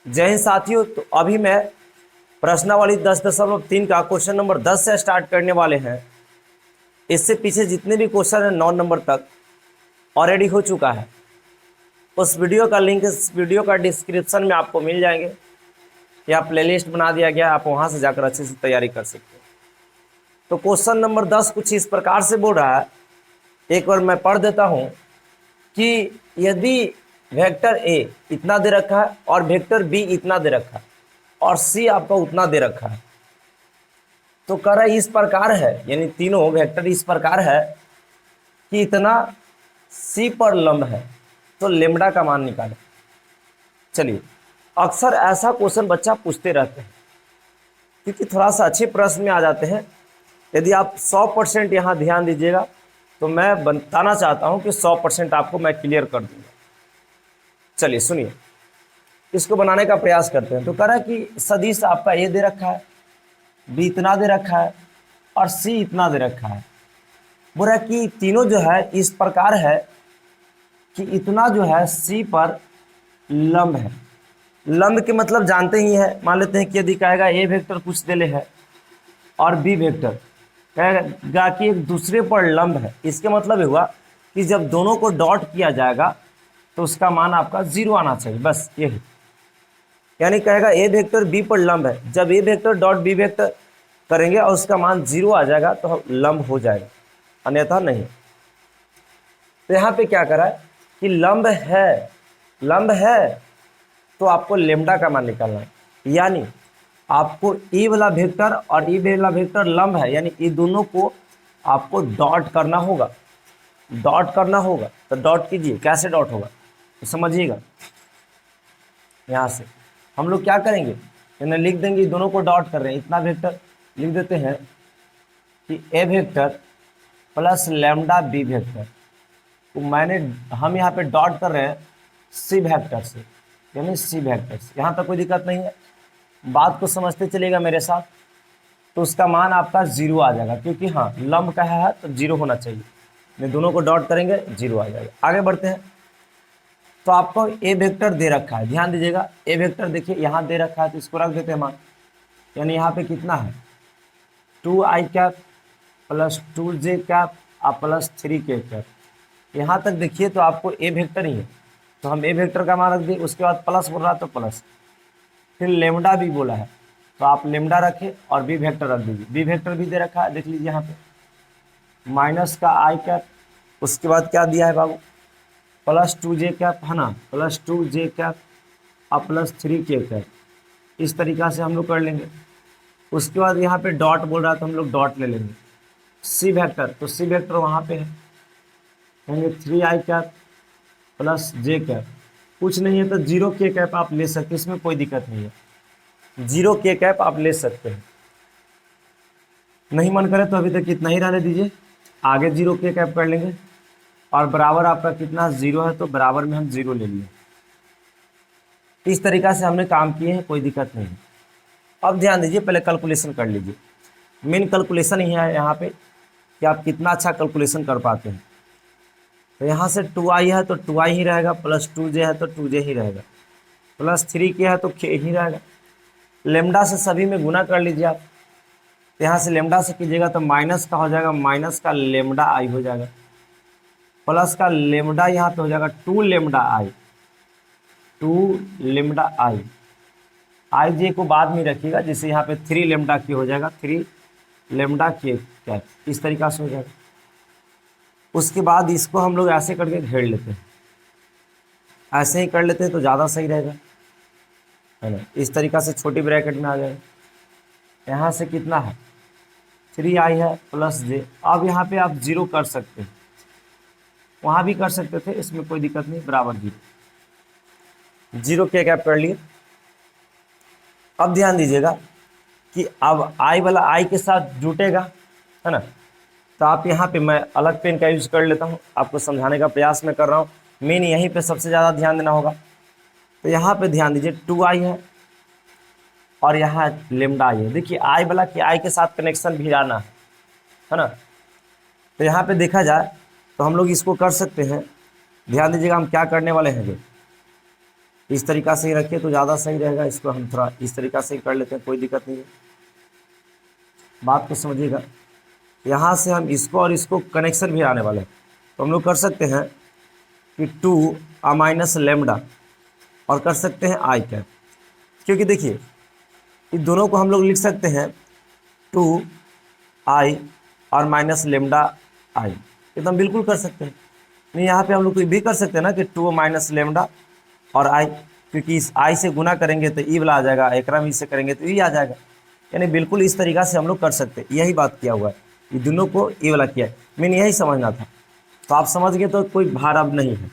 जय हिंद साथियों। तो अभी मैं प्रश्नावली 10.3 का क्वेश्चन नंबर 10 से स्टार्ट करने वाले हैं। इससे पीछे जितने भी क्वेश्चन हैं 9 नंबर तक ऑलरेडी हो चुका है। उस वीडियो का लिंक इस वीडियो का डिस्क्रिप्शन में आपको मिल जाएंगे या प्लेलिस्ट बना दिया गया, आप वहां से जाकर अच्छे से तैयारी कर सकते हैं। तो क्वेश्चन नंबर 10 कुछ इस प्रकार से बोल रहा है, एक बार मैं पढ़ देता हूं कि यदि वेक्टर ए इतना दे रखा है और वेक्टर बी इतना दे रखा है और सी आपका उतना दे रखा है, तो कह रहा है इस प्रकार है, यानी तीनों वेक्टर इस प्रकार है कि इतना सी पर लंब है, तो लेम्डा का मान निकालें। चलिए, अक्सर ऐसा क्वेश्चन बच्चा पूछते रहते हैं क्योंकि थोड़ा सा अच्छे प्रश्न में आ जाते हैं। यदि आप 100% यहाँ ध्यान दीजिएगा तो मैं बताना चाहता हूँ कि 100% आपको मैं क्लियर कर दूंगा। चलिए सुनिए, इसको बनाने का प्रयास करते हैं। तो कह रहा है कि सदिश आपका ए दे रखा है, बी इतना दे रखा है और सी इतना दे रखा है। बोल रहा है कि तीनों जो है इस प्रकार है कि इतना जो है सी पर लंब है। लंब के मतलब जानते ही है, मान लेते हैं कि यदि कहेगा ए वेक्टर कुछ दे ले है और बी वेक्टर कहेगा कि एक दूसरे पर लंब है, इसके मतलब ये हुआ कि जब दोनों को डॉट किया जाएगा तो उसका मान आपका 0 आना चाहिए, बस यही। यानी कहेगा ए वेक्टर बी पर लंब है, जब ए वेक्टर डॉट बी वेक्टर करेंगे और उसका मान 0 आ जाएगा तो लंब हो जाएगा, अन्यथा नहीं। तो यहाँ पे क्या करा है कि लंब है तो आपको लेम्डा का मान निकालना है। यानी आपको ई वाला वेक्टर और ई वाला वेक्टर लंब है, यानी ये दोनों को आपको डॉट करना होगा। तो डॉट कीजिए, कैसे डॉट होगा तो समझिएगा। यहाँ से हम लोग क्या करेंगे, यानी लिख देंगे दोनों को डॉट कर रहे हैं। इतना वेक्टर लिख देते हैं कि A vector plus lambda B vector, तो हम यहाँ पे डॉट कर रहे हैं सी वेक्टर से, यानी सी वेक्टर से। यहाँ तक कोई दिक्कत नहीं है, बात को समझते चलिएगा मेरे साथ। तो उसका मान आपका 0 आ जाएगा, क्योंकि हाँ लंब का है तो 0 होना चाहिए। मैं दोनों को डॉट करेंगे 0 आ जाएगा। आगे बढ़ते हैं। तो आपको ए वेक्टर दे रखा है, ध्यान दीजिएगा। ए वेक्टर देखिए यहाँ दे रखा है, तो इसको रख देते हैं मान। यानी यहाँ पे कितना है 2i cap plus 2j cap और प्लस 3k कैप। यहाँ तक देखिए तो आपको ए वेक्टर ही है, तो हम ए वेक्टर का मान रख दिए। उसके बाद प्लस बोल रहा तो प्लस, फिर लेम्डा भी बोला है तो आप लेम्डा रखें और बी वेक्टर रख दीजिए। बी वेक्टर भी दे रखा है, देख लीजिए यहाँ पे माइनस का आई कैप। उसके बाद क्या दिया है बाबू, प्लस 2j कैप है ना, प्लस 2j कैप और प्लस 3k कैप। इस तरीक़ा से हम लोग कर लेंगे। उसके बाद यहाँ पे डॉट बोल रहा है तो हम लोग डॉट ले लेंगे। सी वेक्टर, तो सी वेक्टर वहाँ पे है, कहेंगे 3i cap plus j cap. कुछ नहीं है तो 0k कैप आप ले सकते हैं, इसमें कोई दिक्कत नहीं है। 0k कैप आप ले सकते हैं, नहीं मन करे तो अभी तक इतना ही रहने दीजिए, आगे 0k कैप कर लेंगे। और बराबर आपका कितना 0 है, तो बराबर में हम 0 ले लिए। इस तरीक़ा से हमने काम किए हैं, कोई दिक्कत नहीं है। अब ध्यान दीजिए, पहले कैलकुलेशन कर लीजिए। मेन कैलकुलेशन ही है यहाँ पे कि आप कितना अच्छा कैलकुलेशन कर पाते हैं। तो यहाँ से 2i है तो 2i ही रहेगा, प्लस 2j है तो 2j ही रहेगा, प्लस 3k है तो k ही रहेगा। लेम्डा से सभी में गुना कर लीजिए आप। तो यहाँ से लेम्डा से कीजिएगा तो माइनस का हो जाएगा, माइनस का लेम्डा i हो जाएगा, प्लस का लेम्डा यहाँ पे हो जाएगा 2 लेम्डा i। आई जे को बाद में रखिएगा, जिससे यहाँ पे 3 लेम्डा के हो जाएगा, 3 लेम्डा के कैप। इस तरीक़ा से हो जाएगा। उसके बाद इसको हम लोग ऐसे करके घेर लेते हैं, ऐसे ही कर लेते हैं तो ज़्यादा सही रहेगा, है ना। इस तरीक़ा से छोटी ब्रैकेट में आ जाएगा। यहाँ से कितना है 3i है प्लस j। अब यहाँ पे आप 0 कर सकते हैं, वहाँ भी कर सकते थे, इसमें कोई दिक्कत नहीं, बराबर 0 के कैप कर लिए। अब ध्यान दीजिएगा कि अब i वाला i के साथ जुटेगा, है ना। तो आप यहाँ पे, मैं अलग पेन का यूज कर लेता हूँ, आपको समझाने का प्रयास मैं कर रहा हूँ। मेन यहीं पे सबसे ज़्यादा ध्यान देना होगा। तो यहाँ पे ध्यान दीजिए 2i है और यहाँ लेम्डा i है। देखिए i वाला कि i के साथ कनेक्शन भी आना है ना। तो यहाँ पे देखा जाए तो हम लोग इसको कर सकते हैं। ध्यान दीजिएगा हम क्या करने वाले हैं। इस तरीका से ही रखिए तो ज़्यादा सही रहेगा। इसको हम थोड़ा इस तरीका से ही कर लेते हैं, कोई दिक्कत नहीं है। बात को समझिएगा। यहाँ से हम इसको और इसको कनेक्शन भी आने वाले हैं, तो हम लोग कर सकते हैं कि 2 माइनस लेमडा और कर सकते हैं आई कैप, क्योंकि देखिए इन दोनों को हम लोग लिख सकते हैं 2 और माइनस लेमडा आई, एकदम बिल्कुल कर सकते हैं। नहीं यहाँ पे हम लोग तो भी कर सकते हैं ना कि 2 माइनस लेमडा और आई, क्योंकि इस आई से गुना करेंगे तो ई वाला आ जाएगा, एकरा में इससे करेंगे तो ई आ जाएगा। यानी बिल्कुल इस तरीका से हम लोग कर सकते हैं, यही बात किया हुआ है, ये दोनों को ई वाला किया है, मैंने यही समझना था। तो आप समझ गए तो कोई भार अब नहीं है।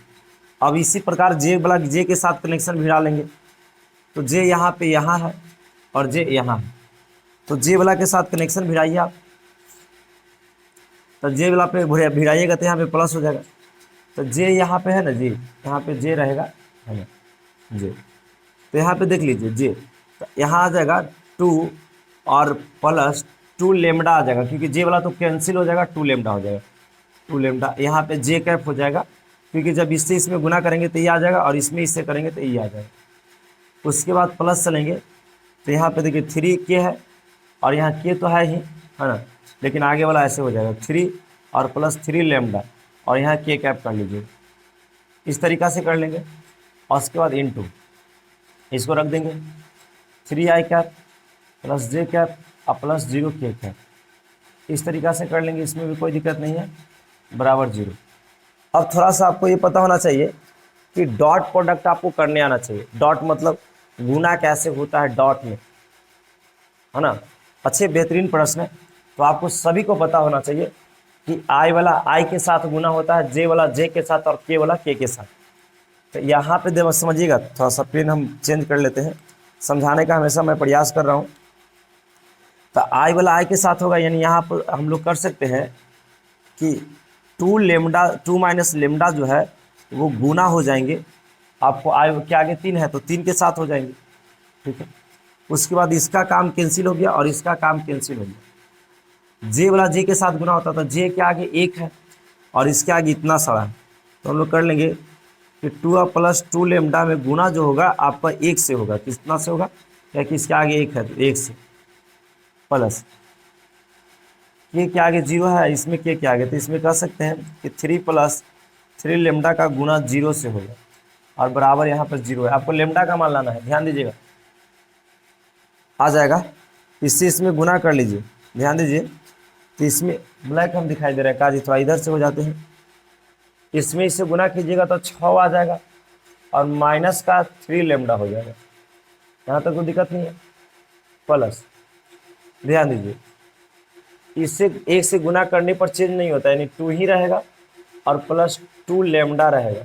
अब इसी प्रकार जे वाला जे के साथ कनेक्शन भी डालेंगे, तो जे यहाँ पे यहाँ है और जे यहाँ है, तो जे वाला के साथ कनेक्शन भिड़ाइए आप। तो जे वाला पे भिड़ाइएगा तो यहाँ पे प्लस हो जाएगा, तो जे यहाँ पे है ना जी, यहाँ पे जे रहेगा है ना जे, तो यहाँ पे देख लीजिए जे, तो यहाँ आ जाएगा 2 और प्लस 2 लेमडा आ जाएगा, क्योंकि जे वाला तो कैंसिल हो जाएगा, 2 लेमडा हो जाएगा, 2 लेमडा। यहाँ पे जे कैप हो जाएगा, क्योंकि जब इससे इसमें गुना करेंगे तो ये आ जाएगा और इसमें इससे करेंगे तो ये आ जाएगा। उसके बाद प्लस चलेंगे तो यहाँ पे देखिए 3 के है और यहाँ के तो है ही है ना, लेकिन आगे वाला ऐसे हो जाएगा 3 और प्लस 3 लेमडा और यहाँ के कैप कर लीजिए, इस तरीक़ा से कर लेंगे। और उसके बाद इनटू इसको रख देंगे 3i कैप प्लस जे कैप और प्लस 0 के कैप, इस तरीक़ा से कर लेंगे, इसमें भी कोई दिक्कत नहीं है, बराबर 0। अब थोड़ा सा आपको ये पता होना चाहिए कि डॉट प्रोडक्ट आपको करने आना चाहिए। डॉट मतलब गुना कैसे होता है डॉट में, है ना। अच्छे बेहतरीन प्रश्न है, तो आपको सभी को पता होना चाहिए कि आई वाला आई के साथ गुना होता है, जे वाला जे के साथ और के वाला के साथ। तो यहाँ पे देख समझिएगा, थोड़ा सा पेन हम चेंज कर लेते हैं, समझाने का हमेशा मैं प्रयास कर रहा हूँ। तो आई वाला आई के साथ होगा, यानी यहाँ पर हम लोग कर सकते हैं कि 2 माइनस लेमडा जो है वो गुना हो जाएंगे, आपको आई के आगे 3 है तो 3 के साथ हो जाएंगे, ठीक है। उसके बाद इसका काम कैंसिल हो गया और इसका काम कैंसिल हो गया। जे वाला जे के साथ गुना होता था, जे के आगे 1 है और इसके आगे इतना सारा है, तो हम लोग कर लेंगे कि 2 प्लस 2 लेमडा में गुना जो होगा आपका 1 से होगा, कितना से होगा, क्या कि इसके आगे 1 है तो 1 से, प्लस के आगे 0 है, इसमें के आगे, तो इसमें कह सकते हैं कि 3 प्लस 3 लेमडा का गुना 0 से होगा और बराबर यहाँ पर 0 है। आपको लेमडा का मान लाना है, ध्यान दीजिएगा, आ जाएगा, इससे इसमें गुना कर लीजिए, ध्यान दीजिए। तो इसमें ब्लैक हम दिखाई दे रहा है, काजी थोड़ा इधर से हो जाते हैं, इसमें इससे गुना कीजिएगा तो 6 आ जाएगा और माइनस का 3 लेमडा हो जाएगा, यहाँ तक कोई दिक्कत नहीं है। प्लस ध्यान दीजिए, इससे 1 से गुना करने पर चेंज नहीं होता, यानी 2 ही रहेगा और प्लस 2 लेमडा रहेगा,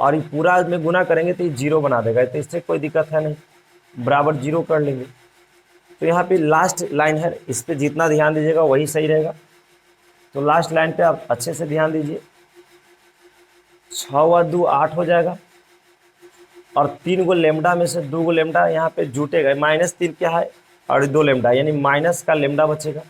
और ये पूरा में गुना करेंगे तो ये 0 बना देगा, तो इससे कोई दिक्कत है नहीं, बराबर 0 कर लेंगे। तो यहाँ पे लास्ट लाइन है, इस पर जितना ध्यान दीजिएगा वही सही रहेगा। तो लास्ट लाइन पे आप अच्छे से ध्यान दीजिए, 6 और 2 8 हो जाएगा और 3 गो लेमडा में से 2 गो लेमडा यहाँ पे जुटेगा, -3 क्या है और 2 लेमडा, यानी माइनस का लेमडा बचेगा।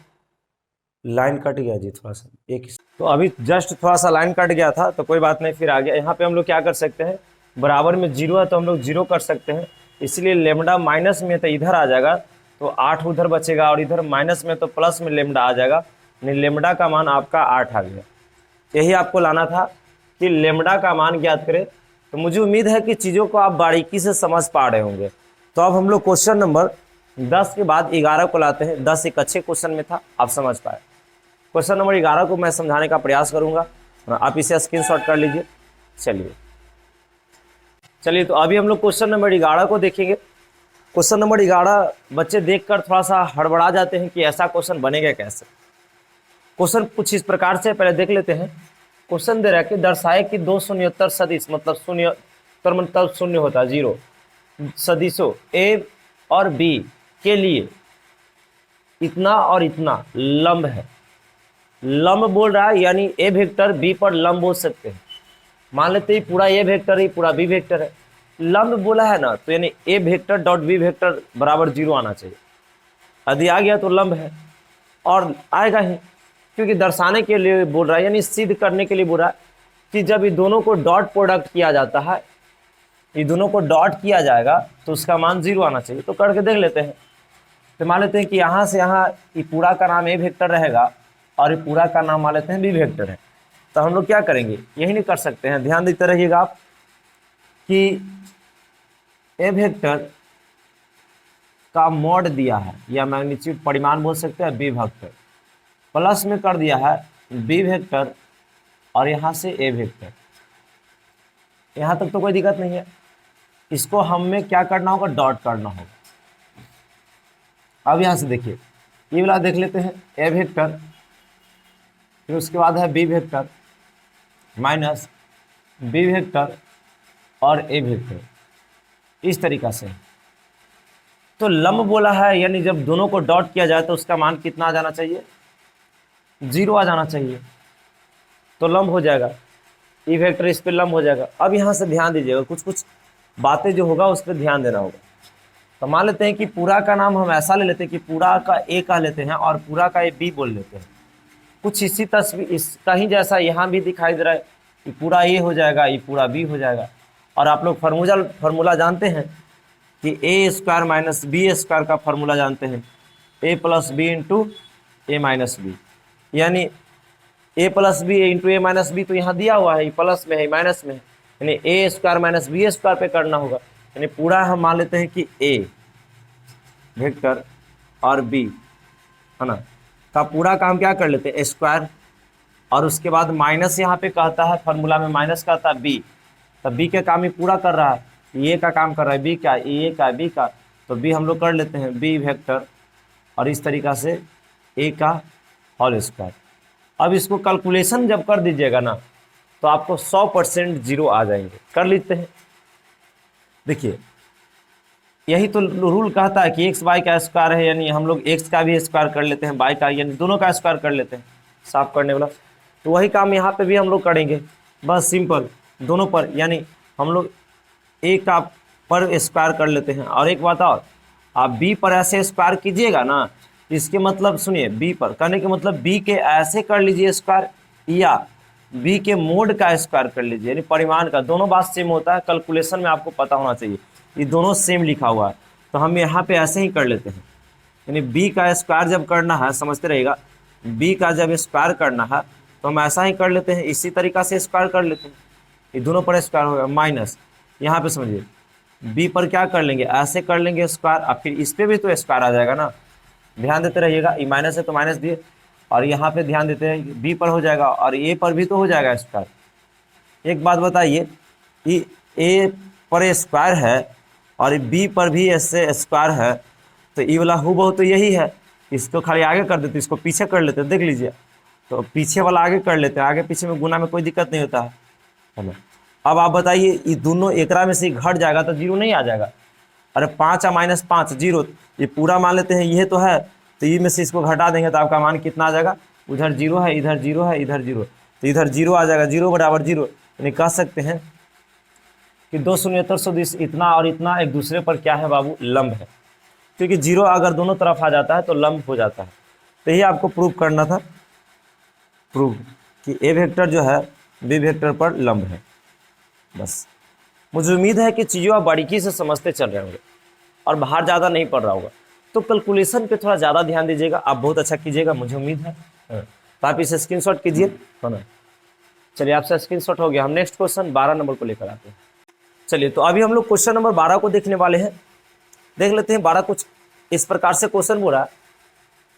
लाइन कट गया जी थोड़ा सा, एक तो अभी जस्ट थोड़ा सा लाइन कट गया था, तो कोई बात नहीं, फिर आ गया। यहाँ पे हम लोग क्या कर सकते हैं, बराबर में 0 है तो हम लोग 0 कर सकते हैं, इसलिए लेमडा माइनस में तो इधर आ जाएगा, तो 8 उधर बचेगा और इधर माइनस में तो प्लस में लेमडा आ जाएगा, यानी लेमडा का मान आपका 8 आ गया। यही आपको लाना था कि लेमडा का मान ज्ञात करें। तो मुझे उम्मीद है कि चीज़ों को आप बारीकी से समझ पा रहे होंगे। तो अब हम लोग क्वेश्चन नंबर 10 के बाद 11 को लाते हैं। 10 एक अच्छे क्वेश्चन में था, आप समझ पाए। क्वेश्चन नंबर 11 को मैं समझाने का प्रयास करूंगा, आप इसे स्क्रीनशॉट कर लीजिए। चलिए तो अभी हम लोग क्वेश्चन नंबर 11 को देखेंगे। क्वेश्चन नंबर 11 बच्चे देखकर थोड़ा सा हड़बड़ा जाते हैं कि ऐसा क्वेश्चन बनेगा कैसे। क्वेश्चन कुछ इस प्रकार से पहले देख लेते हैं। क्वेश्चन दे रहा है कि दर्शाए कि 2 शून्योत्तर सदिश, मतलब शून्योत्तर मतलब शून्य होता है 0, सदिशों ए और बी के लिए इतना और इतना लंब है। लंब बोल रहा है, यानी ए वेक्टर बी पर लंब बोल सकते हैं। मान लेते हैं पूरा ए वेक्टर है, पूरा बी वेक्टर है, लंब बोला है ना, तो यानी ए वेक्टर डॉट बी वेक्टर बराबर 0 आना चाहिए। यदि आ गया तो लंब है, और आएगा ही, क्योंकि दर्शाने के लिए बोल रहा है, यानी सिद्ध करने के लिए बोल रहा है कि जब ये दोनों को डॉट प्रोडक्ट किया जाता है ये दोनों को डॉट किया जाएगा तो उसका मान 0 आना चाहिए। तो करके देख लेते हैं। तो मान लेते हैं कि यहाँ से यहाँ ये पूरा का नाम ए वेक्टर रहेगा और ये पूरा का नाम मान लेते हैं बी वेक्टर है। तो हम लोग क्या करेंगे, यही नहीं कर सकते हैं, ध्यान देते रहिएगा आप कि ए वेक्टर का मॉड दिया है या मैग्नीट्यूड परिमाण बोल सकते हैं बी वेक्टर, प्लस में कर दिया है बी वेक्टर और यहाँ से ए वेक्टर। यहाँ तक तो कोई दिक्कत नहीं है। इसको हमें क्या करना होगा, डॉट करना होगा। अब यहाँ से देखिए ये वाला देख लेते हैं, ए वेक्टर, फिर उसके बाद है b vector minus b vector और ए वेक्टर, इस तरीका से। तो लंब बोला है, यानी जब दोनों को डॉट किया जाए तो उसका मान कितना आ जाना चाहिए, 0 आ जाना चाहिए। तो लंब हो जाएगा, ई वेक्टर इस पे लंब हो जाएगा। अब यहाँ से ध्यान दीजिएगा, कुछ कुछ बातें जो होगा उस पर ध्यान देना होगा। तो मान लेते हैं कि पूरा का नाम हम ऐसा ले लेते हैं कि पूरा का ए कह लेते हैं और पूरा का ए बी बोल लेते हैं। कुछ इसी तस्वीर इसका ही जैसा यहाँ भी दिखाई दे रहा है कि पूरा ए हो जाएगा, ये पूरा बी हो जाएगा। और आप लोग फार्मूला जानते हैं कि ए स्क्वायर माइनस बी स्क्वायर का फार्मूला जानते हैं, ए प्लस बी इंटू ए माइनस बी, यानी ए प्लस बी इंटू ए माइनस बी तो यहाँ दिया हुआ है, प्लस में है माइनस में है, यानी ए स्क्वायर माइनस बी स्क्वायर पे करना होगा। यानी पूरा हम मान लेते हैं कि ए वेक्टर और बी है ना का पूरा काम क्या कर लेते हैं, स्क्वायर, और उसके बाद माइनस यहाँ पे कहता है फार्मूला में माइनस कहता है बी, तो बी के काम ही पूरा कर रहा है, ए का काम कर रहा है बी का, ए का बी का, तो बी हम लोग कर लेते हैं बी वेक्टर और इस तरीका से ए का होल स्क्वायर। अब इसको कैलकुलेशन जब कर दीजिएगा ना तो आपको 100% 0 आ जाएंगे। कर लेते हैं, देखिए यही तो रूल कहता है कि एक्स वाई का स्क्वायर है, यानी हम लोग एक्स का भी स्क्वायर कर लेते हैं, वाई का यानी दोनों का स्क्वायर कर लेते हैं, साफ करने वाला। तो वही काम यहाँ पे भी हम लोग करेंगे, बस सिंपल दोनों पर, यानी हम लोग ए का पर स्क्वायर कर लेते हैं। और एक बात और, आप बी पर ऐसे स्क्वायर कीजिएगा ना, इसके मतलब सुनिए, बी पर करने के मतलब बी के ऐसे कर लीजिए स्क्वायर या बी के मोड का स्क्वायर कर लीजिए, यानी परिमाण का, दोनों बात सेम होता है। कैलकुलेशन में आपको पता होना चाहिए, ये दोनों सेम लिखा हुआ है। तो हम यहाँ पे ऐसे ही कर लेते हैं, यानी बी का स्क्वायर जब करना है, समझते रहिएगा, बी का जब स्क्वायर करना है तो हम ऐसा ही कर लेते हैं, इसी तरीका से स्क्वायर कर लेते हैं। ये दोनों पर स्क्वायर होगा माइनस, यहाँ पे समझिए बी पर क्या कर लेंगे, ऐसे कर लेंगे स्क्वायर, और फिर इस पर भी तो स्क्वायर आ जाएगा ना, ध्यान देते रहिएगा। ये माइनस है तो माइनस दिए, और यहाँ पे ध्यान देते हैं बी पर हो जाएगा और ए पर भी तो हो जाएगा स्क्वायर। एक बात बताइए, ये ए पर स्क्वायर है और बी पर भी ऐसे स्क्वायर है, तो ये वाला हूबहू तो यही है। इसको खाली आगे कर देते, इसको पीछे कर लेते, देख लीजिए, तो पीछे वाला आगे कर लेते हैं, आगे पीछे में गुना में कोई दिक्कत नहीं होता है ना। अब आप बताइए, ये दोनों एकरा में से घट जाएगा तो 0 नहीं आ जाएगा। अरे 5 माइनस 5 0, ये पूरा मान लेते हैं ये तो है, तो ये में से इसको घटा देंगे तो आपका मान कितना आ जाएगा, उधर 0 है, इधर 0 है, इधर 0, तो इधर 0 आ जाएगा, 0 बराबर 0। यानी कह सकते हैं कि 2 शून्यतर 120 इतना और इतना एक दूसरे पर क्या है बाबू, लंब है, क्योंकि 0 अगर दोनों तरफ आ जाता है तो लंब हो जाता है। तो यही आपको प्रूव करना था, प्रूव कि ए वेक्टर जो है बी वेक्टर पर लंब है। बस मुझे उम्मीद है कि चीज़ों आप बारीकी से समझते चल रहे होंगे और बाहर ज़्यादा नहीं पड़ रहा होगा। तो कैलकुलेशन पे थोड़ा ज़्यादा ध्यान दीजिएगा, आप बहुत अच्छा कीजिएगा, मुझे उम्मीद है। तो आप इसे स्क्रीनशॉट कीजिए, है ना। चलिए, आपसे स्क्रीनशॉट हो गया। हम नेक्स्ट क्वेश्चन 12 नंबर को लेकर आते हैं। चलिए, तो अभी हम लोग क्वेश्चन नंबर 12 को देखने वाले हैं। देख लेते हैं 12 कुछ इस प्रकार से क्वेश्चन बोल रहा है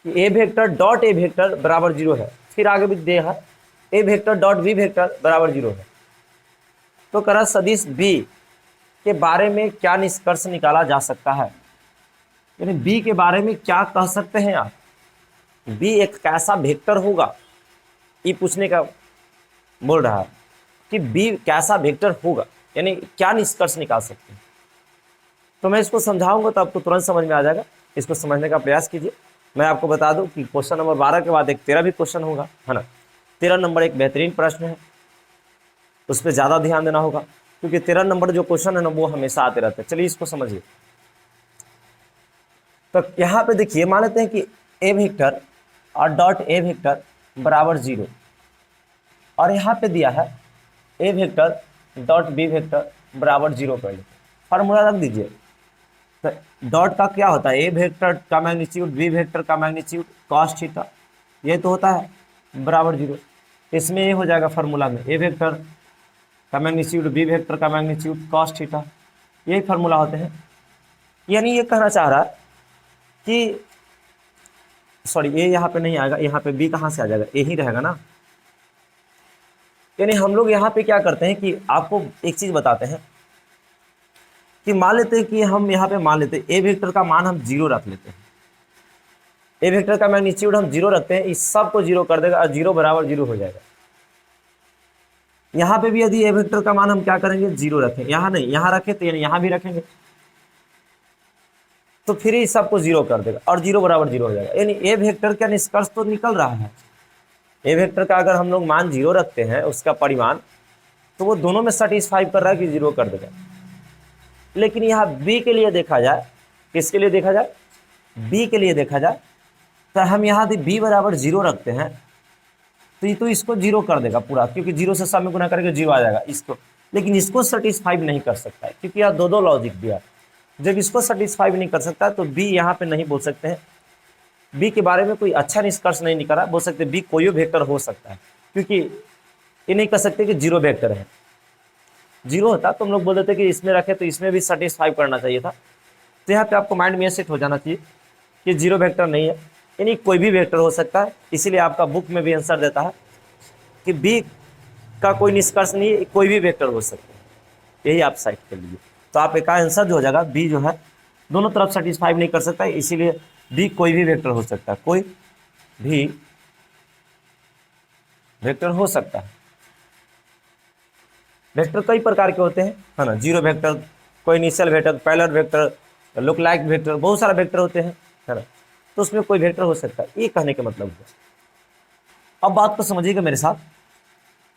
कि A vector dot A vector बराबर 0 है, फिर आगे भी दे है ए वेक्टर डॉट बी वेक्टर बराबर 0 है। तो कह रहा सदिश बी के बारे में क्या निष्कर्ष निकाला जा सकता है, यानी बी के बारे में क्या कह सकते हैं आप, बी एक कैसा वेक्टर होगा, ये पूछने का बोल रहा है कि बी कैसा वेक्टर होगा, यानी क्या निष्कर्ष निकाल सकते हैं। तो मैं इसको समझाऊंगा तो आपको तुरंत समझ में आ जाएगा, इसको समझने का प्रयास कीजिए। मैं आपको बता दूं कि क्वेश्चन नंबर 12 के बाद एक 13 भी क्वेश्चन होगा, है ना। 13 नंबर एक बेहतरीन प्रश्न है, उस पर ज़्यादा ध्यान देना होगा, क्योंकि 13 नंबर जो क्वेश्चन है ना वो हमेशा आते रहते हैं। चलिए इसको समझिए। तो यहाँ पे देखिए, मान लेते हैं कि ए वेक्टर और डॉट ए वेक्टर बराबर 0, और यहाँ पे दिया है ए वेक्टर डॉट बी वेक्टर बराबर 0 कर लेते, फार्मूला रख दीजिए। तो डॉट का क्या होता है, ए वेक्टर का मैग्नीट्यूड बी वेक्टर का मैग्नीट्यूड कॉस थीटा, ये तो होता है बराबर 0। इसमें ये हो जाएगा फार्मूला में, ए वेक्टर का मैग्नीट्यूड बी वेक्टर का मैग्नीट्यूड कॉस थीटा, यही फार्मूला होते हैं। यानी ये कहना चाह रहा है कि सॉरी ये यहाँ पे नहीं आएगा, यहाँ पे बी कहाँ से आ जाएगा, ए ही रहेगा ना। यानी हम लोग यहाँ पे क्या करते हैं कि आपको एक चीज बताते हैं कि मान लेते हैं कि हम यहाँ पे मान लेते हैं ए वेक्टर का मान हम 0 रख लेते हैं, ए वेक्टर का मैग्नीट्यूड हम 0 रखते हैं, इस सब को 0 कर देगा और 0 बराबर 0 हो जाएगा। यहाँ पे भी यदि ए वेक्टर का मान हम क्या करेंगे 0 रखें, यहाँ नहीं यहाँ रखें तो यानी यहाँ भी रखेंगे, तो फिर इस सबको 0 कर देगा और 0 बराबर 0 हो जाएगा। यानी ए वेक्टर का निष्कर्ष तो निकल रहा है, ए वेक्टर का अगर हम लोग मान 0 रखते हैं उसका परिमाण, तो वो दोनों में सेटिस्फाई कर रहा है कि 0 कर देगा। लेकिन यहाँ बी के लिए देखा जाए, किसके लिए देखा जाए, बी के लिए देखा जाए, तो हम यहाँ यदि बी बराबर 0 रखते हैं तो ये तो इसको 0 कर देगा पूरा, क्योंकि 0 से सब में गुना करके 0 आ जाएगा इसको। लेकिन इसको सेटिस्फाई नहीं कर सकता है, क्योंकि यहाँ दो लॉजिक दिया, जब इसको सेटिस्फाई नहीं कर सकता तो बी यहाँ पे नहीं बोल सकते हैं, बी के बारे में कोई अच्छा निष्कर्ष नहीं निकला, बोल सकते बी कोई वेक्टर हो सकता है, क्योंकि ये नहीं कह सकते कि 0 वेक्टर है। 0 होता तो हम लोग बोल देते कि इसमें रखे तो इसमें भी सेटिस्फाई करना चाहिए था। तो यहाँ पे आपको माइंड में सेट हो जाना चाहिए कि 0 वेक्टर नहीं है, यानी कोई भी वेक्टर हो सकता है। इसीलिए आपका बुक में भी आंसर देता है कि बी का कोई निष्कर्ष नहीं है, कोई भी वेक्टर हो सकता है, यही आप साइड कर लीजिए। तो आप एक आंसर जो हो जाएगा बी जो है दोनों तरफ सेटिस्फाई नहीं कर सकता है, इसीलिए बी कोई भी वेक्टर हो सकता है, कोई भी वेक्टर हो सकता है। वेक्टर कई प्रकार के होते हैं, है ना, 0 वेक्टर, कोई initial vector, parallel vector, look like vector, बहुत सारा वेक्टर होते हैं, है ना। तो उसमें कोई वेक्टर हो सकता है, ये कहने का मतलब है। अब बात को समझिएगा मेरे साथ,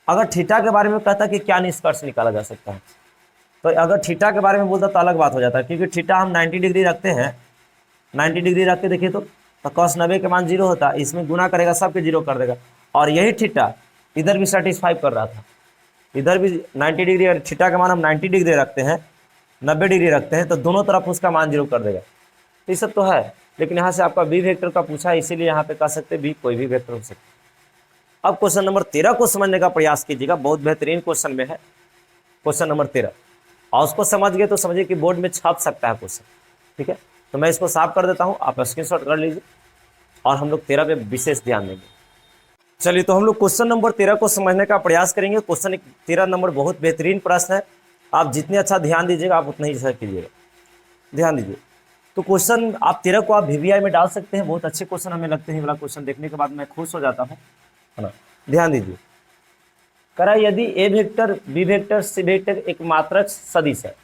अगर थीटा के बारे में कहता कि क्या निष्कर्ष निकाला जा सकता है, तो अगर थीटा के बारे में बोलता तो अलग बात हो जाता है, क्योंकि थीटा हम 90 डिग्री रखते हैं, 90 डिग्री रख के देखिए तो cos 90 के मान 0 होता है, इसमें गुना करेगा सबके 0 कर देगा। और यही थीटा इधर भी सेटिस्फाई कर रहा था, इधर भी 90 डिग्री, अगर थीटा का मान हम 90 डिग्री रखते हैं, 90 डिग्री रखते हैं, तो दोनों तरफ उसका मान 0 कर देगा। तो ये सब तो है, लेकिन यहाँ से आपका बी वेक्टर का पूछा है, इसीलिए यहाँ पे कह सकते हैं बी कोई भी वेक्टर हो सकता है। अब क्वेश्चन नंबर 13 को समझने का प्रयास कीजिएगा, बहुत बेहतरीन क्वेश्चन में है क्वेश्चन नंबर 13, और उसको समझ गए तो समझिए कि बोर्ड में छप सकता है क्वेश्चन, ठीक है। तो मैं इसको साफ कर देता हूँ, आप स्क्रीनशॉट कर लीजिए और हम लोग 13 पे विशेष ध्यान देंगे। चलिए तो हम लोग क्वेश्चन नंबर 13 को समझने का प्रयास करेंगे। क्वेश्चन 13 नंबर बहुत बेहतरीन प्रश्न है, आप जितने अच्छा ध्यान दीजिएगा आप उतना ही अच्छा कीजिएगा, ध्यान दीजिए। तो क्वेश्चन आप 13 को आप VVI में डाल सकते हैं, बहुत अच्छे क्वेश्चन हमें लगते हैं, वाला क्वेश्चन देखने के बाद मैं खुश हो जाता हूँ, है ना। ध्यान दीजिए, करा यदि A vector B vector C vector एक मात्रक सदिश है,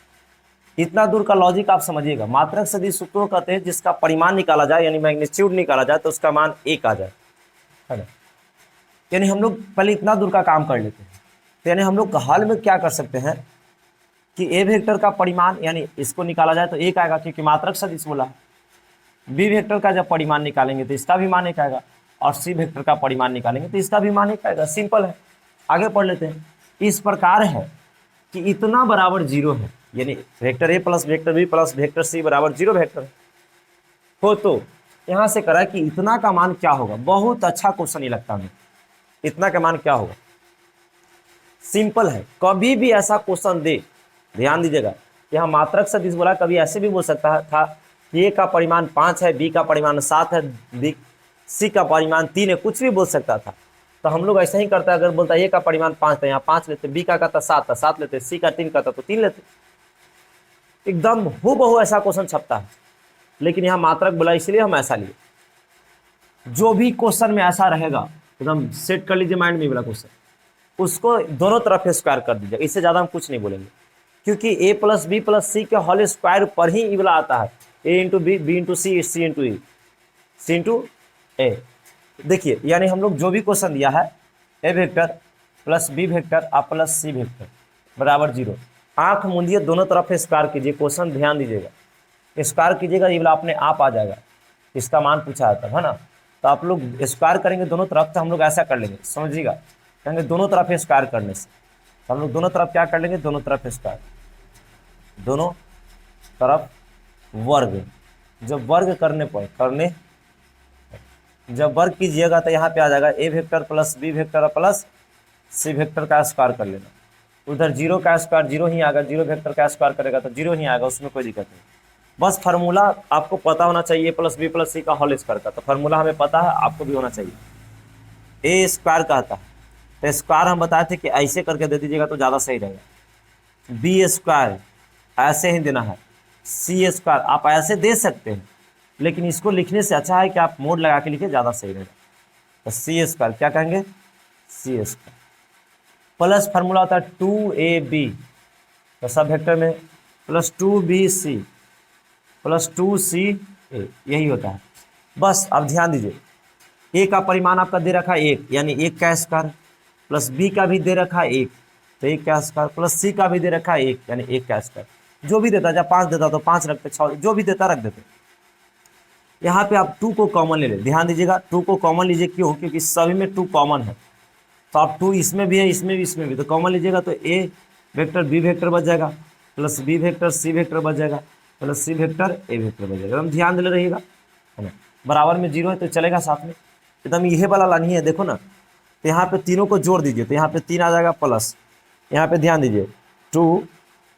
इतना दूर का लॉजिक आप समझिएगा। मात्रक सदिश उसको कहते हैं जिसका परिमाण निकाला जाए, यानी मैग्नीट्यूड निकाला जाए तो उसका मान 1 आ जाए, है ना। यानी हम लोग पहले इतना दूर का काम कर लेते हैं, तो यानी हम लोग हाल में क्या कर सकते हैं कि ए वेक्टर का परिमाण यानी इसको निकाला जाए तो 1 आएगा, क्योंकि मात्रक सदिश बोला है। बी वेक्टर का जब परिमाण निकालेंगे तो इसका भी मान 1 आएगा, और सी वेक्टर का परिमाण निकालेंगे तो इसका भी मान 1 आएगा। सिंपल है, आगे पढ़ लेते हैं। इस प्रकार है कि इतना बराबर 0 है, यानी vector a plus vector b plus vector c बराबर 0 वेक्टर हो, तो यहाँ से करा कि इतना का मान क्या होगा। बहुत अच्छा क्वेश्चन ये लगता है, इतना का मान क्या होगा। सिंपल है, कभी भी ऐसा क्वेश्चन दे, ध्यान दीजिएगा, यहाँ मात्रक सदिश बोला, कभी ऐसे भी बोल सकता था कि ए का परिमाण 5 है, बी का परिमाण 7 है, बी सी का परिमाण 3 है, कुछ भी बोल सकता था। तो हम लोग ऐसा ही करते हैं, अगर बोलता है ए का परिमाण 5 था, यहाँ 5 लेते, बी का कहता 7 था 7 लेते, सी का 3 कहता तो 3 लेते। एकदम हूबहू ऐसा क्वेश्चन छपता है, लेकिन यहाँ मात्रक बोला इसलिए हम ऐसा लिए। जो भी क्वेश्चन में ऐसा रहेगा एकदम सेट कर लीजिए माइंड में वाला क्वेश्चन, उसको दोनों तरफ स्क्वायर कर दीजिए, इससे ज़्यादा हम कुछ नहीं बोलेंगे, क्योंकि ए प्लस बी प्लस सी के होल स्क्वायर पर ही ई वाला आता है, ए इंटू बी, बी इंटू सी, सी इंटू ई, सी इंटू ए। देखिए, यानी हम लोग जो भी क्वेश्चन दिया है, ए वेक्टर प्लस बी वेक्टर और प्लस सी वेक्टर बराबर 0, आंख मूंदिए, दोनों तरफ स्क्वायर कीजिए। क्वेश्चन ध्यान दीजिएगा, स्क्वायर कीजिएगा, ये वाला अपने आप आ जाएगा, इसका मान पूछा जाता है ना। तो आप लोग स्क्वायर करेंगे दोनों तरफ, तो हम लोग ऐसा कर लेंगे, समझिएगा, कहेंगे दोनों तरफ स्क्वायर करने से, तो हम लोग दोनों तरफ क्या कर लेंगे, दोनों तरफ स्क्वायर। दोनों तरफ वर्ग। जब वर्ग जब वर्ग कीजिएगा तो यहाँ पे आ जाएगा A vector plus B vector plus C vector का स्क्वायर कर लेना। उधर जीरो का स्क्वायर जीरो ही आएगा, जीरो वेक्टर का स्क्वायर करेगा तो जीरो ही आएगा, उसमें कोई दिक्कत नहीं। बस फार्मूला आपको पता होना चाहिए प्लस बी प्लस सी का होल स्क्वायर का, तो फार्मूला हमें पता है, आपको भी होना चाहिए। ए स्क्वायर कहता है तो स्क्वायर हम बताए थे कि ऐसे करके दे दीजिएगा तो ज़्यादा सही रहेगा। बी स्क्वायर ऐसे ही देना है, सी स्क्वायर आप ऐसे दे सकते हैं, लेकिन इसको लिखने से अच्छा है कि आप मोड लगा के लिखिए, ज़्यादा सही रहेगा। तो सी स्क्वायर क्या कहेंगे, सी स्क्वायर प्लस फार्मूला होता है 2ab, तो सब वेक्टर में प्लस 2bc प्लस 2ca, यही होता है। बस अब ध्यान दीजिए, ए का परिमाण आपका दे रखा है 1, यानी 1 का स्क्वायर, प्लस बी का भी दे रखा है 1, तो 1 का स्क्वायर, प्लस सी का भी दे रखा है 1, यानी 1 का स्क्वायर। जो भी देता, जब 5 देता तो 5 रखते, 6 जो भी देता रख देते। यहाँ पे आप 2 को कॉमन ले ले, ध्यान दीजिएगा 2 को कॉमन लीजिए, क्यों, क्योंकि सभी में 2 कॉमन है, तो आप 2 इसमें भी है, इसमें भी, इसमें भी, तो कॉमन लीजिएगा तो ए वेक्टर बी वेक्टर बच जाएगा, प्लस बी वेक्टर सी वेक्टर बच जाएगा, plus C vector a vector बच जाएगा। हम ध्यान दे रहिएगा, है ना, बराबर में जीरो है तो चलेगा साथ में, एकदम यही वाला लानी है, देखो ना। तो यहाँ पे तीनों को जोड़ दीजिए, तो यहाँ पे 3 आ जाएगा प्लस, यहाँ पे ध्यान दीजिए 2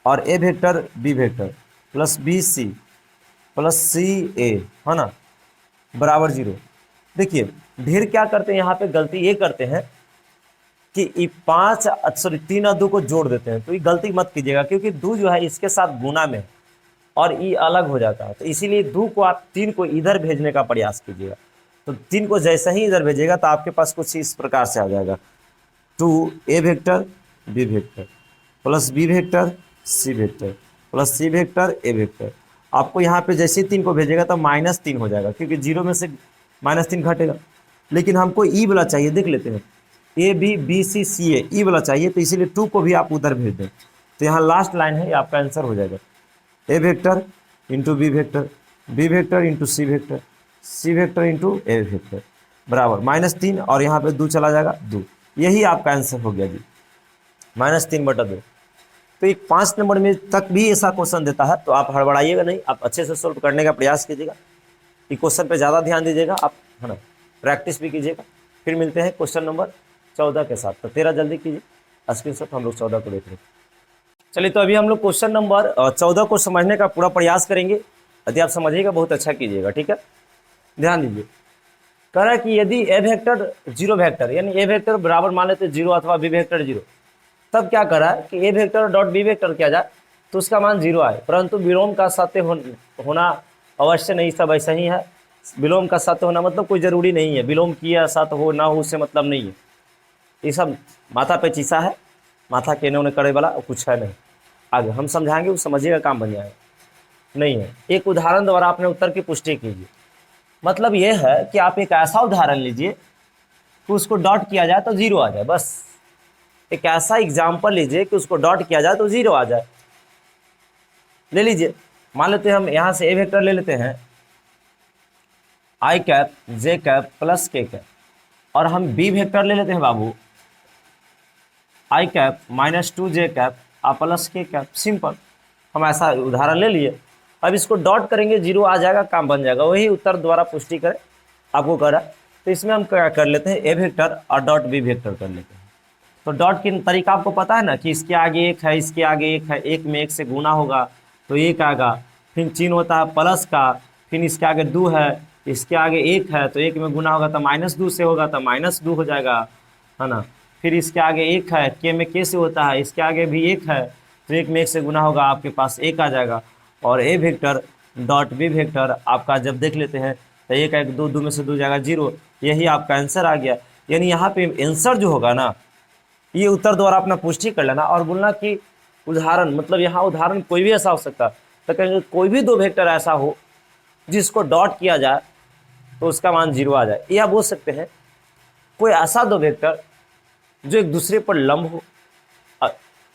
और ए vector B vector plus B C plus C A, है ना, बराबर जीरो। देखिए ढेर क्या करते हैं, यहाँ पे गलती ये करते हैं कि 3 और 2 को जोड़ देते हैं, तो ये गलती मत कीजिएगा, क्योंकि 2 जो है इसके साथ गुना में है और ये अलग हो जाता है, तो इसीलिए 2 को आप 3 को इधर भेजने का प्रयास कीजिएगा। तो 3 को जैसे ही इधर भेजिएगा तो आपके पास कुछ इस प्रकार से आ जाएगा, 2a vector B vector plus B vector C vector plus C vector a vector. आपको यहाँ पे जैसे ही 3 को भेजेगा तो -3 हो जाएगा, क्योंकि जीरो में से -3 घटेगा। लेकिन हमको ई वाला चाहिए, देख लेते हैं, ए बी बी सी सी ए, ई वाला चाहिए, तो इसीलिए 2 को भी आप उधर भेज दें। तो यहाँ लास्ट लाइन है, आपका आंसर हो जाएगा A vector into B vector into C vector into A vector बराबर -3, और यहाँ पे 2 चला जाएगा 2, यही आपका आंसर हो गया जी, -3/2। तो एक 5 नंबर में तक भी ऐसा क्वेश्चन देता है, तो आप हड़बड़ाइएगा नहीं, आप अच्छे से सोल्व करने का प्रयास कीजिएगा, ये क्वेश्चन पे ज़्यादा ध्यान दीजिएगा आप, है ना, प्रैक्टिस भी कीजिएगा। फिर मिलते हैं क्वेश्चन नंबर 14 के साथ, तो 13 जल्दी कीजिए, स्क्रीनशॉट हम लोग 14 को देख रहे हैं। चलिए, तो अभी हम लोग क्वेश्चन नंबर 14 को समझने का पूरा प्रयास करेंगे। यदि आप समझिएगा बहुत अच्छा कीजिएगा, ठीक है। ध्यान दीजिए, कह रहा है कि यदि ए वेक्टर जीरो वेक्टर, यानी ए वेक्टर बराबर मान लेते 0 अथवा बी वेक्टर 0, तब क्या कर रहा है कि A vector dot B vector किया जाए तो उसका मान 0 आए, परंतु विलोम का सत्य होना अवश्य नहीं, सब ऐसा ही है। विलोम का सत्य होना मतलब कोई ज़रूरी नहीं है, विलोम किया सत्य हो ना हो उससे मतलब नहीं है, ये सब माथा पे चीसा है, माथा केने उन्हें करे वाला कुछ है नहीं। आगे हम समझाएंगे, वो समझिएगा, काम बन जाएगा, नहीं है। एक उदाहरण द्वारा अपने उत्तर की पुष्टि कीजिए। मतलब ये है कि आप एक ऐसा उदाहरण लीजिए कि उसको डॉट किया जाए तो 0 आ जाए, बस एक ऐसा एग्जाम्पल लीजिए कि उसको डॉट किया जाए तो 0 आ जाए। ले लीजिए, मान लेते हैं हम यहाँ से ए वेक्टर ले लेते हैं i cap J cap plus के कैप, और हम बी वेक्टर ले लेते हैं बाबू i cap -2 J cap plus के कैप। सिंपल, हम ऐसा उदाहरण ले लिए। अब इसको डॉट करेंगे, 0 आ जाएगा, काम बन जाएगा। वही उत्तर द्वारा पुष्टि करें आपको करा, तो इसमें हम क्या कर लेते हैं, ए वेक्टर और डॉट बी वेक्टर कर लेते हैं। तो डॉट की तरीका आपको पता है ना, कि इसके आगे 1 है, इसके आगे 1 है, 1 में 1 से गुना होगा तो 1 आएगा, फिर चिन्ह होता है प्लस का, फिर इसके आगे 2 है, इसके आगे 1 है तो 1 में गुना होगा तो -2 से होगा तो -2 हो जाएगा, है ना। फिर इसके आगे 1 है, के में के से होता है, इसके आगे भी 1 है तो 1 में 1 से गुना होगा, आपके पास 1 आ जाएगा। और ए वेक्टर डॉट बी वेक्टर आपका जब देख लेते हैं तो 1 1 2 2 में से 2 जाएगा 0, यही आपका आंसर आ गया। यानी यहाँ पे आंसर जो होगा ना, ये उत्तर द्वारा अपना पुष्टि कर लेना और बोलना कि उदाहरण, मतलब यहाँ उदाहरण कोई भी ऐसा हो सकता है, तो कहेंगे कोई भी 2 वेक्टर ऐसा हो जिसको डॉट किया जाए तो उसका मान 0 आ जाए। या बोल सकते हैं कोई ऐसा 2 वेक्टर जो एक दूसरे पर लंब हो,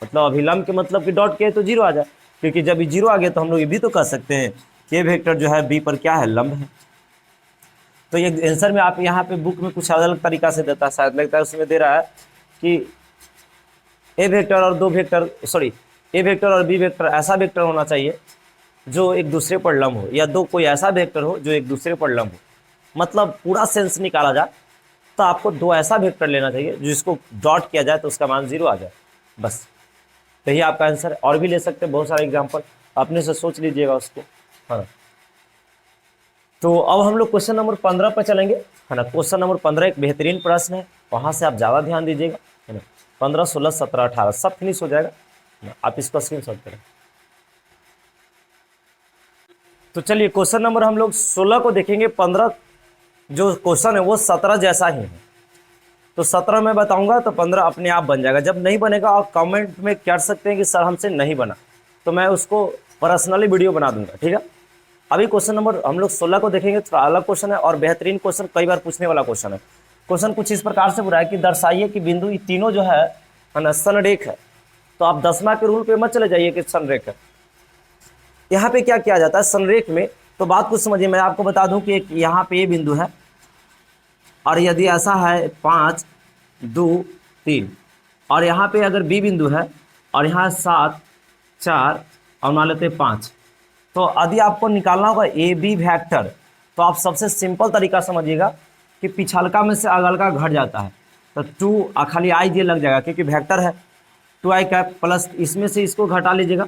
मतलब अभिलंब के मतलब कि डॉट किए तो 0 आ जाए, क्योंकि जब ये 0 आ गया तो हम लोग ये भी तो कह सकते हैं कि ये वेक्टर जो है बी पर क्या है, लंब है। तो ये आंसर में आप यहाँ पे बुक में कुछ अलग तरीका से देता है, शायद लगता है उसमें दे रहा है कि ए वेक्टर और 2 वेक्टर, सॉरी ए वेक्टर और बी वेक्टर ऐसा वेक्टर होना चाहिए जो एक दूसरे पर लंब हो, या दो कोई ऐसा वेक्टर हो जो एक दूसरे पर लंब हो। मतलब पूरा सेंस निकाला जाए तो आपको दो ऐसा वेक्टर लेना चाहिए जिसको डॉट किया जाए तो उसका मान 0 आ जाए, बस। तो यही आपका आंसर है। और भी ले सकते हैं बहुत सारे एग्जाम्पल, अपने से सोच लीजिएगा उसको। हाँ, तो अब हम लोग क्वेश्चन नंबर 15 पर चलेंगे, है ना। क्वेश्चन नंबर 15 एक बेहतरीन प्रश्न है, वहां से आप ज़्यादा ध्यान दीजिएगा, है ना। 15, 16, 17, 18 सब फिनिश हो जाएगा, है ना? आप इसको स्क्रीन शॉट करें। तो चलिए क्वेश्चन नंबर हम लोग 16 को देखेंगे। 15 जो क्वेश्चन है वो 17 जैसा ही है, तो 17 मैं बताऊंगा तो 15 अपने आप बन जाएगा। जब नहीं बनेगा आप कमेंट में कर सकते हैं कि सर हमसे नहीं बना, तो मैं उसको पर्सनली वीडियो बना दूंगा, ठीक है। अभी क्वेश्चन नंबर हम लोग 16 को देखेंगे, थोड़ा अलग क्वेश्चन है और बेहतरीन क्वेश्चन, कई बार पूछने वाला क्वेश्चन है। क्वेश्चन कुछ इस प्रकार से बुरा है कि दर्शाइए कि बिंदु तीनों जो है ना संरेख है। तो आप 10वां के रूल पे मत चले जाइए कि संरेख है। यहाँ पे क्या किया जाता है संरेख में, तो बात कुछ समझिए। मैं आपको बता दूं कि एक यहाँ पे ये बिंदु है, और यदि ऐसा है 5, 2, 3, और यहाँ पे अगर बी बिंदु है और यहाँ 7, 4 और मान लेते 5, तो यदि आपको निकालना होगा ए बी वेक्टर, तो आप सबसे सिंपल तरीका समझिएगा कि पिछलका में से अगलका घट जाता है, तो 2 खाली आई जे लग जाएगा क्योंकि वेक्टर है। 2i कैप प्लस इसमें से इसको घटा लीजिएगा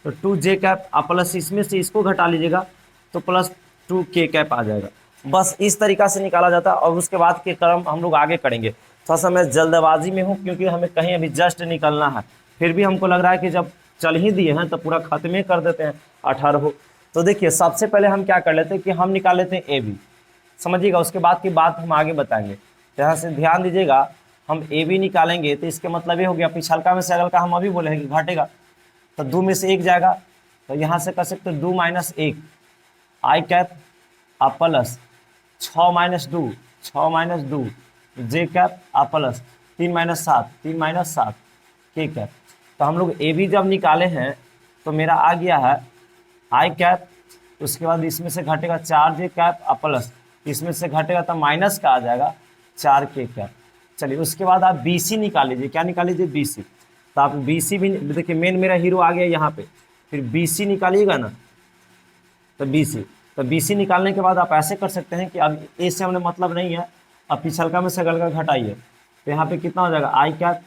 तो 2j कैप, प्लस इसमें से इसको घटा लीजिएगा तो प्लस 2k कैप आ जाएगा। बस इस तरीका से निकाला जाता है। और उसके बाद के क्रम हम लोग आगे करेंगे। थोड़ा सा मैं जल्दबाजी में हूँ क्योंकि हमें कहीं अभी जस्ट निकलना है, फिर भी हमको लग रहा है कि जब चल ही दिए हैं तो पूरा खत्म ही कर देते हैं 18। तो देखिए सबसे पहले हम क्या कर लेते हैं कि हम निकाल लेते हैं ए बी, समझिएगा। उसके बाद की बात हम आगे बताएंगे, तो यहाँ से ध्यान दीजिएगा। हम ए बी निकालेंगे तो इसके मतलब ये हो गया पिछलका में से अगलका हम अभी बोले हैं कि घटेगा, तो 2 में से 1 जाएगा, तो यहाँ से कर सकते हो 2 - 1 आई कैप प्लस 6 - 2 6 - 2 जे कैप प्लस 3 - 7 3 - 7 के कैप। तो हम लोग ए बी जब निकाले हैं तो मेरा आ गया है आई कैप, उसके बाद इसमें से घटेगा 4j कैप प्लस इसमें से घटेगा तो माइनस का आ जाएगा 4k कैप। चलिए उसके बाद आप बी सी निकाल लीजिए। क्या निकाल लीजिए? B c. तो आप बी सी भी देखिए, मेन मेरा हीरो आ गया यहाँ पे, फिर बी सी निकालिएगा ना, तो बी सी निकालने के बाद आप ऐसे कर सकते हैं कि अब ए से हमने मतलब नहीं है, अब पिछलका में से अगलका घटाइए, तो यहाँ पे कितना हो जाएगा आई कैप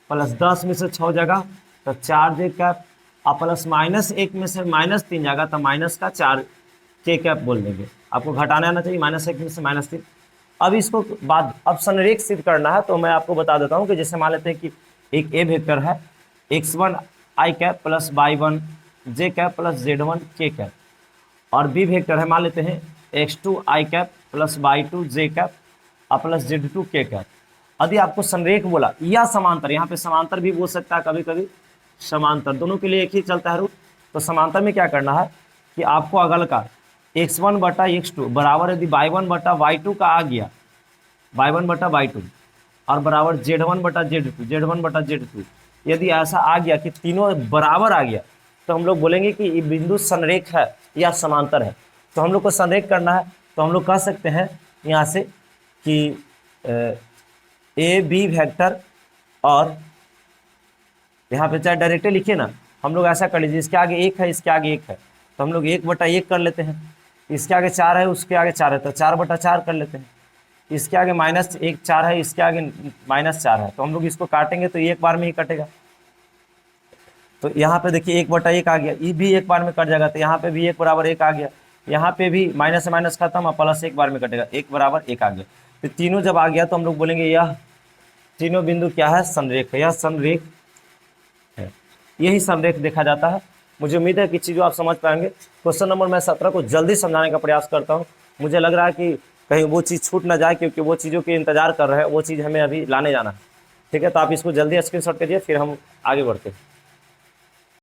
प्लस 10 में से 6 जाएगा तो 4j कैप प्लस -1 में से -3 जाएगा तो माइनस का 4k कैप बोल देंगे। आपको घटाना आना चाहिए, -1 में से -3। अब इसको बाद अब संरेख सिद्ध करना है, तो मैं आपको बता देता हूँ कि जैसे मान लेते हैं कि एक ए वेक्टर है x1 I cap plus y1 j cap plus z1 k cap, और बी वेक्टर है मान लेते हैं x2 I cap plus y2 j cap plus z2 k cap. यदि आपको संरेख बोला या समांतर, यहाँ पे समांतर भी बोल सकता है, कभी कभी समांतर, दोनों के लिए एक ही चलता है रूट। तो समांतर में क्या करना है कि आपको अगल का x1 बटा x2 बराबर यदि y1 बटा y2 का आ गया, y1 बटा y2 और बराबर z1 बटा z2 z1 बटा z2, यदि ऐसा आ गया कि तीनों बराबर आ गया, तो हम लोग बोलेंगे कि ये बिंदु संरेख है या समांतर है। तो हम लोग को संरेख करना है, तो हम लोग कह सकते हैं यहाँ से कि ए बी वेक्टर, और यहाँ पे चाहे डायरेक्टली लिखिए ना, हम लोग ऐसा कर लीजिए, इसके आगे 1 है इसके आगे 1 है तो हम लोग 1/1 कर लेते हैं, इसके आगे 4 है उसके आगे 4 है तो 4/4 कर लेते हैं, इसके आगे -1 4 है इसके आगे -4 है, तो हम लोग इसको काटेंगे तो एक बार में ही कटेगा। तो यहाँ पे देखिए 1/1 आ गया, ये भी एक बार में कट जाएगा, तो यहाँ पे भी 1 = 1 आ गया, यहाँ पे भी माइनस से माइनस खत्म, प्लस एक बार में कटेगा, 1 = 1 आ गया। तो तीनों जब आ गया तो हम लोग बोलेंगे यह तीनों बिंदु क्या है? संरेख है, यह संरेख है। यही संरेख देखा जाता है। मुझे उम्मीद है कि चीज़ों आप समझ पाएंगे। क्वेश्चन नंबर मैं 17 को जल्दी समझाने का प्रयास करता हूँ। मुझे लग रहा है कि कहीं वो चीज़ छूट ना जाए, क्योंकि वो चीज़ों के इंतजार कर रहे हैं, वो चीज़ हमें अभी लाने जाना है। ठीक है, तो आप इसको जल्दी स्क्रीनशॉट करिए, फिर हम आगे बढ़ते हैं।